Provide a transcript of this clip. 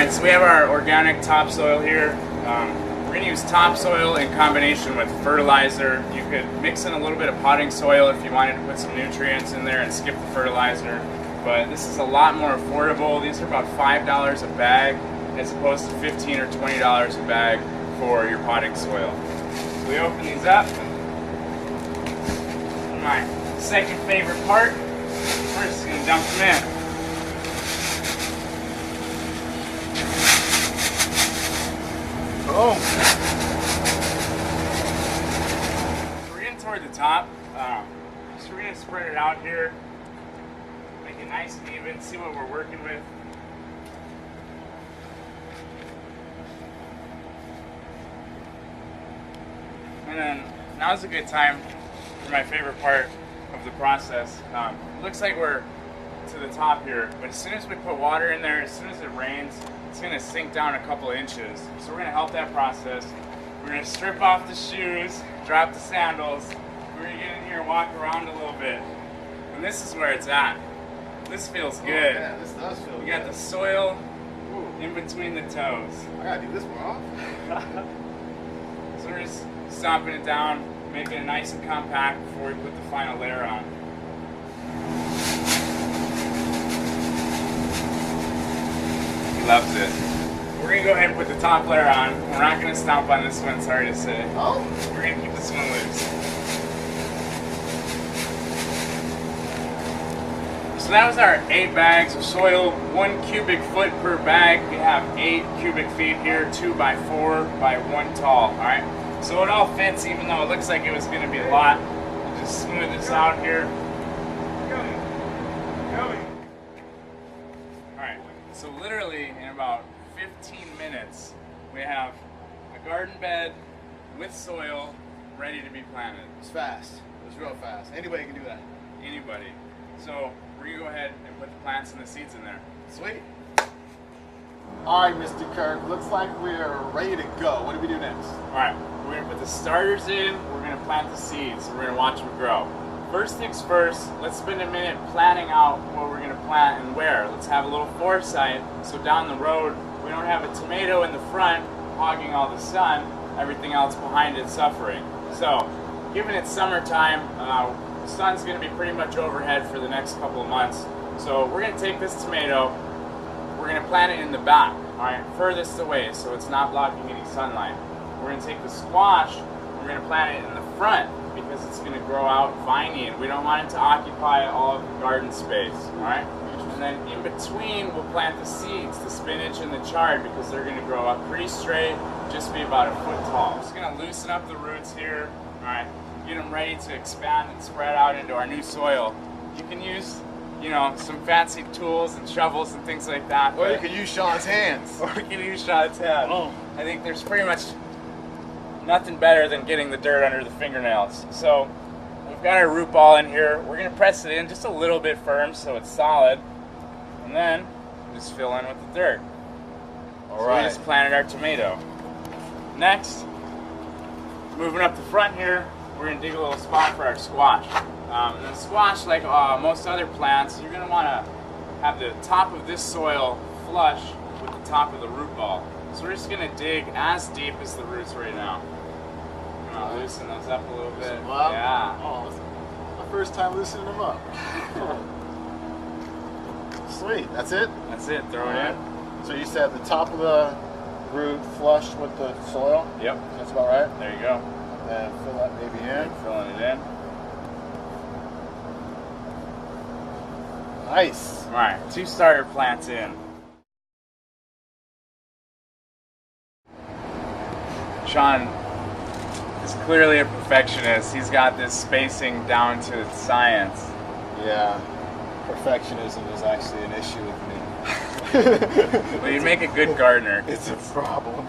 Alright, so we have our organic topsoil here. We're going to use topsoil in combination with fertilizer. You could mix in a little bit of potting soil if you wanted to put some nutrients in there and skip the fertilizer. But this is a lot more affordable. These are about $5 a bag as opposed to $15 or $20 a bag for your potting soil. So we open these up. My second favorite part, we're just going to dump them in. Boom. So we're getting toward the top. So we're going to spread it out here, make it nice and even, see what we're working with. And then now's a good time for my favorite part of the process. It looks like we're to the top here, but as soon as we put water in there, as soon as it rains, it's going to sink down a couple inches. So we're going to help that process. We're going to strip off the shoes, drop the sandals. We're going to get in here and walk around a little bit. And this is where it's at. This feels good. Oh, yeah, this does feel good. We got the soil in between the toes. I gotta do this more often. So we're just stomping it down, making it nice and compact before we put the final layer on. He loves it. We're going to go ahead and put the top layer on. We're not going to stomp on this one, sorry to say. Oh? We're going to keep this one loose. So that was our 8 bags of soil, 1 cubic foot per bag. We have 8 cubic feet here, 2 by 4 by 1 tall, all right? So it all fits, even though it looks like it was going to be a lot. We'll just smooth this out here. Alright, so literally in about 15 minutes, we have a garden bed with soil ready to be planted. It was fast. It was real fast. Anybody can do that. Anybody. So we're going to go ahead and put the plants and the seeds in there. Sweet. All right, Mr. Kirk. Looks like we're ready to go. What do we do next? Alright, we're going to put the starters in, we're going to plant the seeds, we're going to watch them grow. First things first, let's spend a minute planning out what we're going to plant and where. Let's have a little foresight so down the road we don't have a tomato in the front hogging all the sun, everything else behind it suffering. So, given it's summertime, the sun's going to be pretty much overhead for the next couple of months. So we're going to take this tomato, we're going to plant it in the back, alright, furthest away so it's not blocking any sunlight. We're going to take the squash, we're going to plant it in the front because it's going to grow out viney and we don't want it to occupy all of the garden space, alright? And then in between we'll plant the seeds, the spinach and the chard, because they're going to grow up pretty straight, just be about a foot tall. Just going to loosen up the roots here, alright? Get them ready to expand and spread out into our new soil. You can use, you know, some fancy tools and shovels and things like that. Or you could use Sean's hands. Or you can use Sean's hands. Oh. I think there's pretty much nothing better than getting the dirt under the fingernails. So we've got our root ball in here. We're going to press it in just a little bit firm so it's solid. And then just fill in with the dirt. All right. We just planted our tomato. Next, moving up the front here, we're going to dig a little spot for our squash. And the squash, like most other plants, you're going to want to have the top of this soil flush with the top of the root ball. So we're just going to dig as deep as the roots right now. I'm going to loosen those up a little bit. Yeah. Oh, it's my first time loosening them up. Sweet. That's it? That's it. Throw it in. So you said the top of the root flush with the soil? Yep. That's about right? There you go. And fill that baby in. Filling it in. Nice. Alright, 2 starter plants in. Sean is clearly a perfectionist. He's got this spacing down to science. Yeah. Perfectionism is actually an issue with me. Well, you make a good gardener. It's a problem.